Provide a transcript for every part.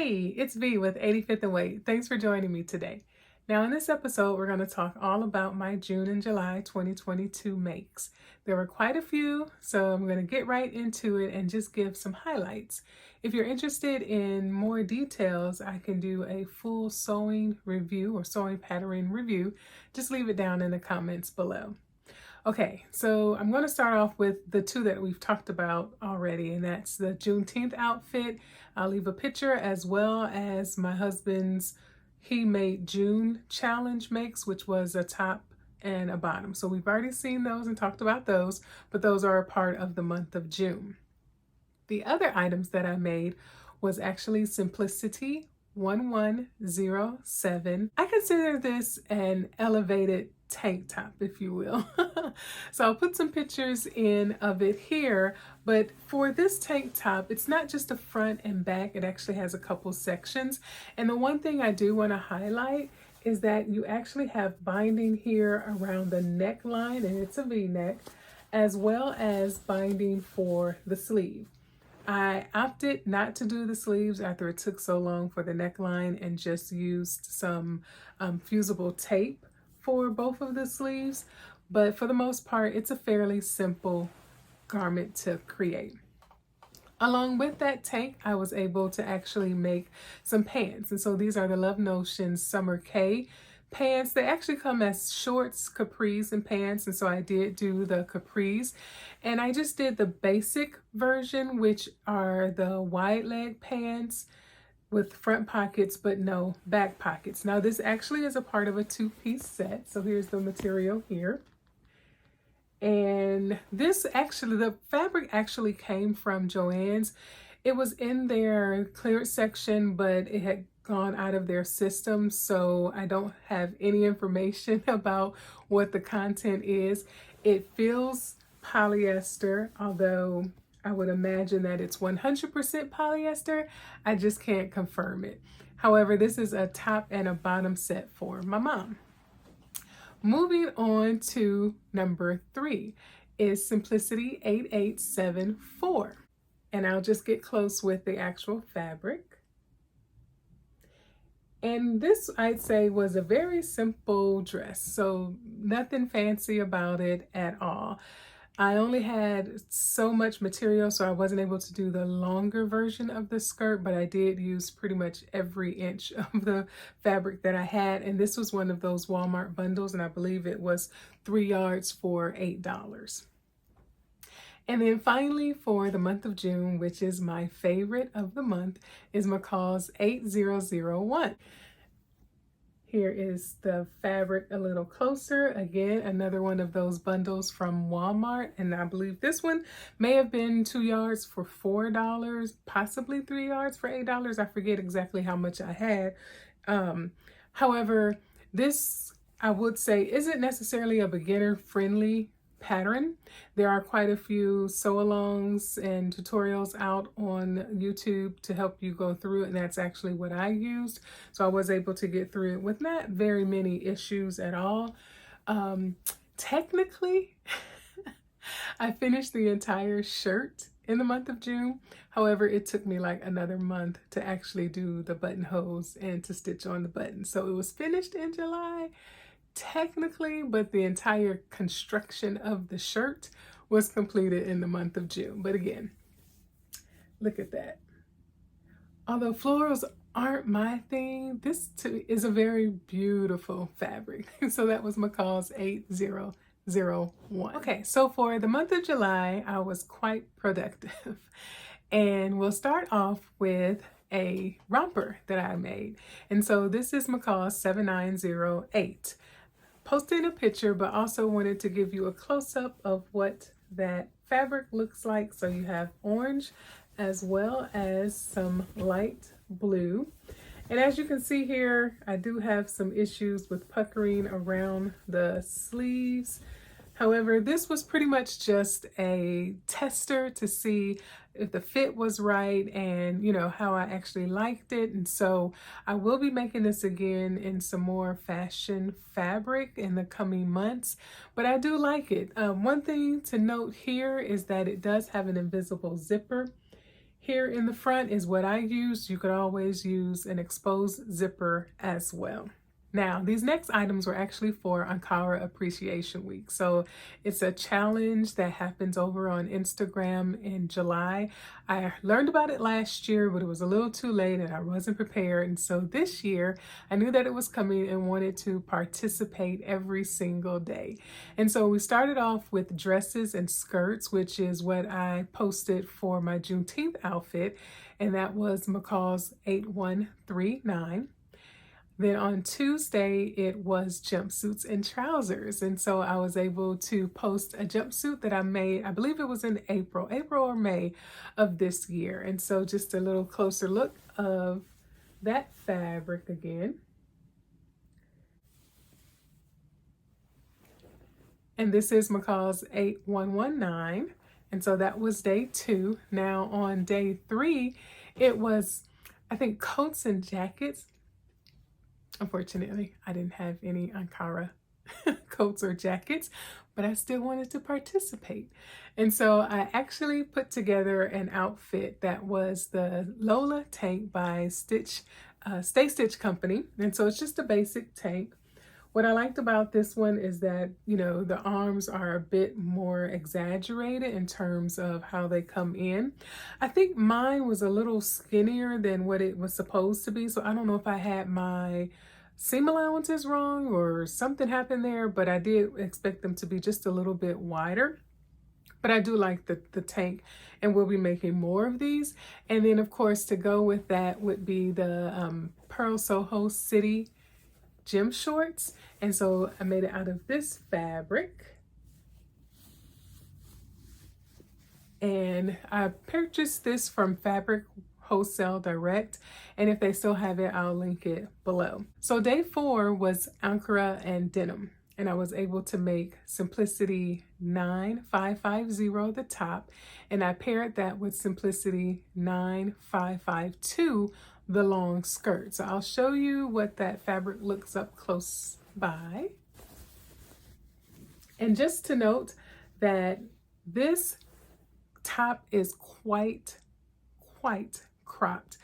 Hey, it's V with 85th and Wait. Thanks for joining me today. Now in this episode, we're going to talk all about my June and July 2022 makes. There were quite a few, so I'm going to get right into it and just give some highlights. If you're interested in more details, I can do a full sewing review or sewing pattern review. Just leave it down in the comments below. Okay, so I'm going to start off with the two that we've talked about already, and that's the Juneteenth outfit. I'll leave a picture as well as my husband's He Made June challenge makes, which was a top and a bottom. So we've already seen those and talked about those, but those are a part of the month of June. The other items that I made was actually Simplicity 1107. I consider this an elevated tank top, if you will. So I'll put some pictures in of it here, but for this tank top, it's not just a front and back, it actually has a couple sections. And the one thing I do want to highlight is that you actually have binding here around the neckline, and it's a V-neck, as well as binding for the sleeve. I opted not to do the sleeves after it took so long for the neckline and just used some fusible tape for both of the sleeves. But for the most part, it's a fairly simple garment to create. Along with that tank, I was able to actually make some pants. And so these are the Love Notions Summer Caye pants. They actually come as shorts, capris, and pants, and so I did do the capris. And I just did the basic version, which are the wide leg pants with front pockets but no back pockets. Now this actually is a part of a two-piece set, so here's the material here. And this actually, the fabric actually came from Joann's. It was in their clearance section, but it had gone out of their system, so I don't have any information about what the content is. It feels polyester, although I would imagine that it's 100% polyester. I just can't confirm it. However, this is a top and a bottom set for my mom. Moving on to number 3 is Simplicity 8874. And I'll just get close with the actual fabric. And this, I'd say, was a very simple dress, so nothing fancy about it at all. I only had so much material, so I wasn't able to do the longer version of the skirt, but I did use pretty much every inch of the fabric that I had. And this was one of those Walmart bundles, and I believe it was 3 yards for $8. And then finally, for the month of June, which is my favorite of the month, is McCalls 8001. Here is the fabric a little closer. Again, another one of those bundles from Walmart. And I believe this one may have been 2 yards for $4, possibly 3 yards for $8. I forget exactly how much I had. However, this, I would say, isn't necessarily a beginner-friendly pattern. There are quite a few sew-alongs and tutorials out on YouTube to help you go through it, and that's actually what I used. So I was able to get through it with not very many issues at all. Technically, I finished the entire shirt in the month of June. However, it took me like another month to actually do the buttonholes and to stitch on the buttons. So it was finished in July, technically, but the entire construction of the shirt was completed in the month of June. But again, look at that. Although florals aren't my thing, this is a very beautiful fabric. So that was McCalls 8001. Okay, so for the month of July, I was quite productive. And we'll start off with a romper that I made. And so this is McCalls 7908. Posted a picture, but also wanted to give you a close-up of what that fabric looks like. So you have orange as well as some light blue. And as you can see here, I do have some issues with puckering around the sleeves. However, this was pretty much just a tester to see if the fit was right and, you know, how I actually liked it. And so I will be making this again in some more fashion fabric in the coming months, but I do like it. One thing to note here is that it does have an invisible zipper here in the front is what I used. You could always use an exposed zipper as well. Now, these next items were actually for Ankara Appreciation Week. So it's a challenge that happens over on Instagram in July. I learned about it last year, but it was a little too late and I wasn't prepared. And so this year, I knew that it was coming and wanted to participate every single day. And so we started off with dresses and skirts, which is what I posted for my Juneteenth outfit. And that was McCalls 8139. Then on Tuesday, it was jumpsuits and trousers. And so I was able to post a jumpsuit that I made, I believe it was in April or May of this year. And so just a little closer look of that fabric again. And this is McCalls 8119. And so that was day 2. Now on day 3, it was, I think, coats and jackets. Unfortunately, I didn't have any Ankara coats or jackets, but I still wanted to participate. And so I actually put together an outfit that was the Lola tank by StayStitch company. And so it's just a basic tank. What I liked about this one is that, you know, the arms are a bit more exaggerated in terms of how they come in. I think mine was a little skinnier than what it was supposed to be. So I don't know if I had my seam allowances wrong or something happened there, but I did expect them to be just a little bit wider. But I do like the tank, and we'll be making more of these. And then of course, to go with that would be the Purl Soho City Gym shorts. And so I made it out of this fabric. And I purchased this from Fabric Wholesale Direct, and if they still have it, I'll link it below. So day 4 was Ankara and denim, and I was able to make Simplicity 9550 the top, and I paired that with Simplicity 9552 the long skirt. So I'll show you what that fabric looks up close by. And just to note that this top is quite cropped.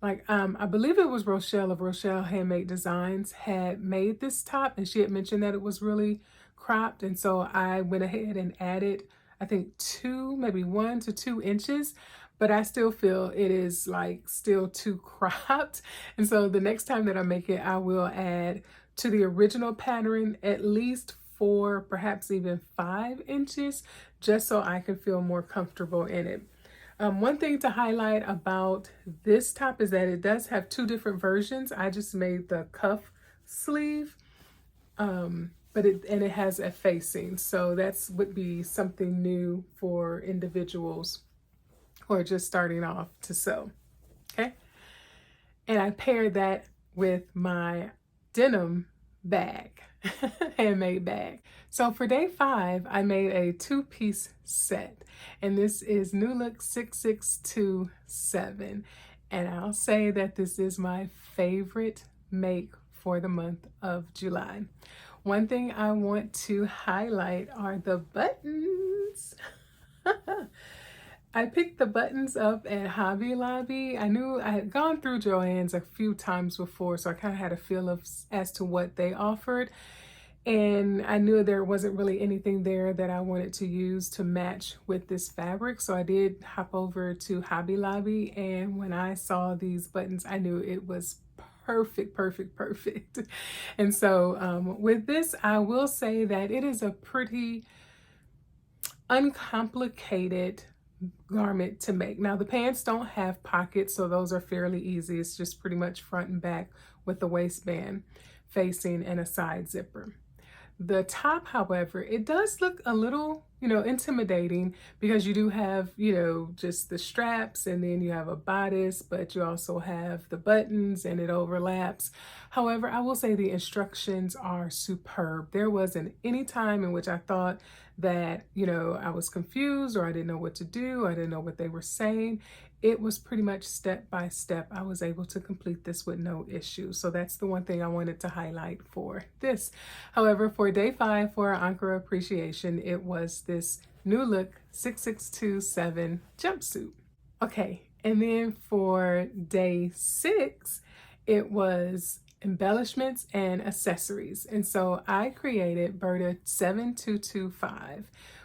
Like I believe it was Rochelle of Rochelle Handmade Designs had made this top, and she had mentioned that it was really cropped. And so I went ahead and added, I think 2, maybe 1 to 2 inches, but I still feel it is like still too cropped. And so the next time that I make it, I will add to the original pattern at least 4, perhaps even 5 inches, just so I can feel more comfortable in it. One thing to highlight about this top is that it does have 2 different versions. I just made the cuff sleeve, but it has a facing. So that's would be something new for individuals who are just starting off to sew. Okay. And I paired that with my denim bag, handmade bag. So for day 5, I made a 2-piece set, and this is New Look 6627. And I'll say that this is my favorite make for the month of July. One thing I want to highlight are the buttons. I picked the buttons up at Hobby Lobby. I knew I had gone through Joann's a few times before, so I kind of had a feel as to what they offered. And I knew there wasn't really anything there that I wanted to use to match with this fabric. So I did hop over to Hobby Lobby, and when I saw these buttons, I knew it was perfect. And so with this, I will say that it is a pretty uncomplicated garment to make. Now the pants don't have pockets, so those are fairly easy. It's just pretty much front and back with the waistband facing and a side zipper. The top, however, it does look a little, intimidating, because you do have, just the straps, and then you have a bodice, but you also have the buttons and it overlaps. However, I will say the instructions are superb. There wasn't any time in which I thought that, I was confused or I didn't know what to do. I didn't know what they were saying. It was pretty much step by step. I was able to complete this with no issue. So that's the one thing I wanted to highlight for this. However, for day 5 for our Ankara appreciation, it was this New Look 6627 jumpsuit. Okay, And then for day 6, it was embellishments and accessories. And so I created Burda 7225,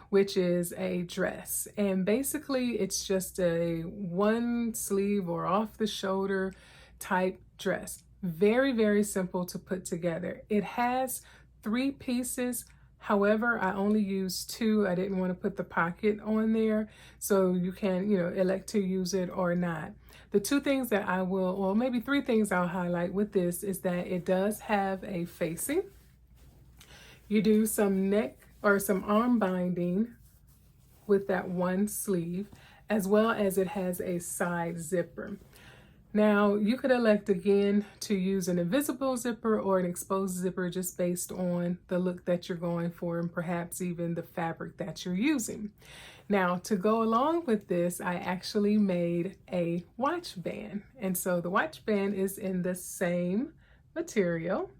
which is a dress. And basically it's just a one sleeve or off the shoulder type dress. Very, very simple to put together. It has 3 pieces. However, I only used 2. I didn't want to put the pocket on there. So you can, elect to use it or not. The 2 things that I will, or maybe 3 things I'll highlight with this is that it does have a facing. You do some neck or some arm binding with that one sleeve, as well as it has a side zipper. Now, you could elect again to use an invisible zipper or an exposed zipper just based on the look that you're going for and perhaps even the fabric that you're using. Now, to go along with this, I actually made a watch band. And so the watch band is in the same material.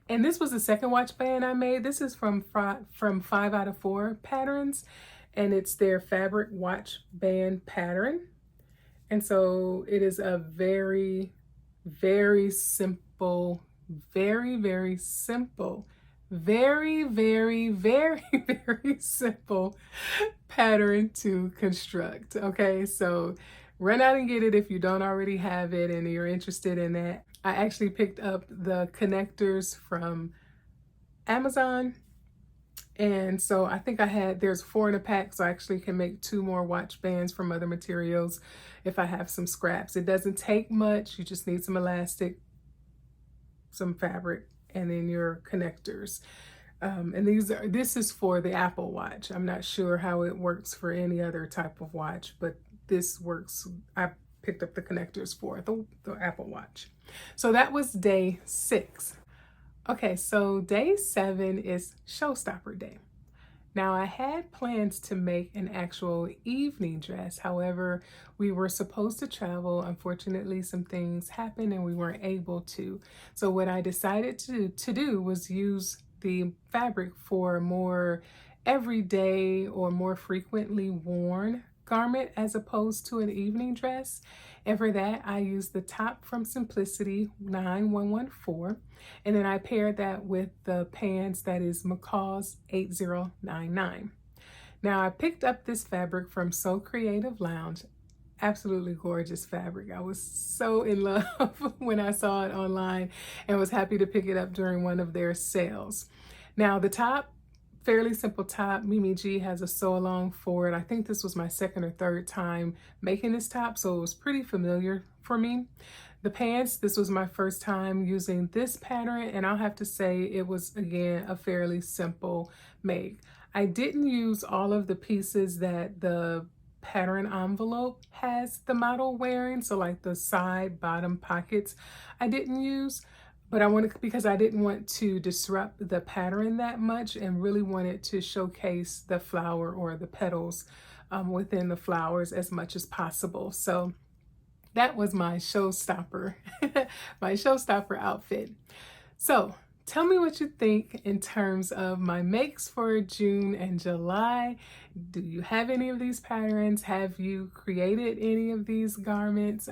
And this was the second watch band I made. This is from 5 out of 4 patterns. And it's their fabric watch band pattern. And so it is a very, very simple, very, very simple, very, very, very, very simple pattern to construct. Okay, so run out and get it if you don't already have it and you're interested in that. I actually picked up the connectors from Amazon. And so I think there's 4 in a pack, so I actually can make 2 more watch bands from other materials if I have some scraps. It doesn't take much. You just need some elastic, some fabric, and then your connectors. And this is for the Apple Watch. I'm not sure how it works for any other type of watch, but this works. I picked up the connectors for the Apple Watch. So that was day 6. Okay, so day 7 is showstopper day. Now I had plans to make an actual evening dress. However, we were supposed to travel. Unfortunately, some things happened and we weren't able to. So what I decided to do was use the fabric for a more everyday or more frequently worn garment as opposed to an evening dress. And for that, I used the top from Simplicity 9114, and then I paired that with the pants that is McCalls 8099. Now I picked up this fabric from So Creative Lounge. Absolutely gorgeous fabric. I was so in love when I saw it online and was happy to pick it up during one of their sales. Now the top, fairly simple top. Mimi G has a sew along for it. I think this was my 2nd or 3rd time making this top, so it was pretty familiar for me. The pants, this was my first time using this pattern, and I'll have to say it was, again, a fairly simple make. I didn't use all of the pieces that the pattern envelope has the model wearing, so like the side, bottom pockets I didn't use. But because I didn't want to disrupt the pattern that much and really wanted to showcase the flower or the petals within the flowers as much as possible. So that was my showstopper, my showstopper outfit. So tell me what you think in terms of my makes for June and July. Do you have any of these patterns? Have you created any of these garments?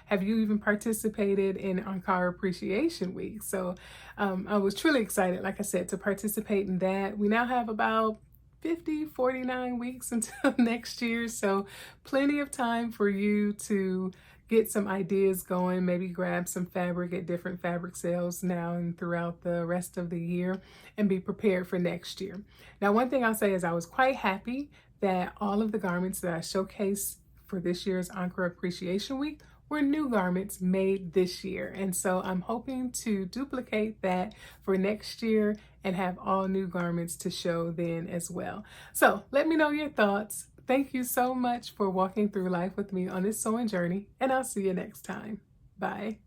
Have you even participated in Encore Appreciation Week? So I was truly excited, like I said, to participate in that. We now have about 49 weeks until next year. So plenty of time for you to get some ideas going, maybe grab some fabric at different fabric sales now and throughout the rest of the year and be prepared for next year. Now, one thing I'll say is I was quite happy that all of the garments that I showcased for this year's Encore Appreciation Week were new garments made this year. And so I'm hoping to duplicate that for next year and have all new garments to show then as well. So let me know your thoughts. Thank you so much for walking through life with me on this sewing journey, and I'll see you next time. Bye.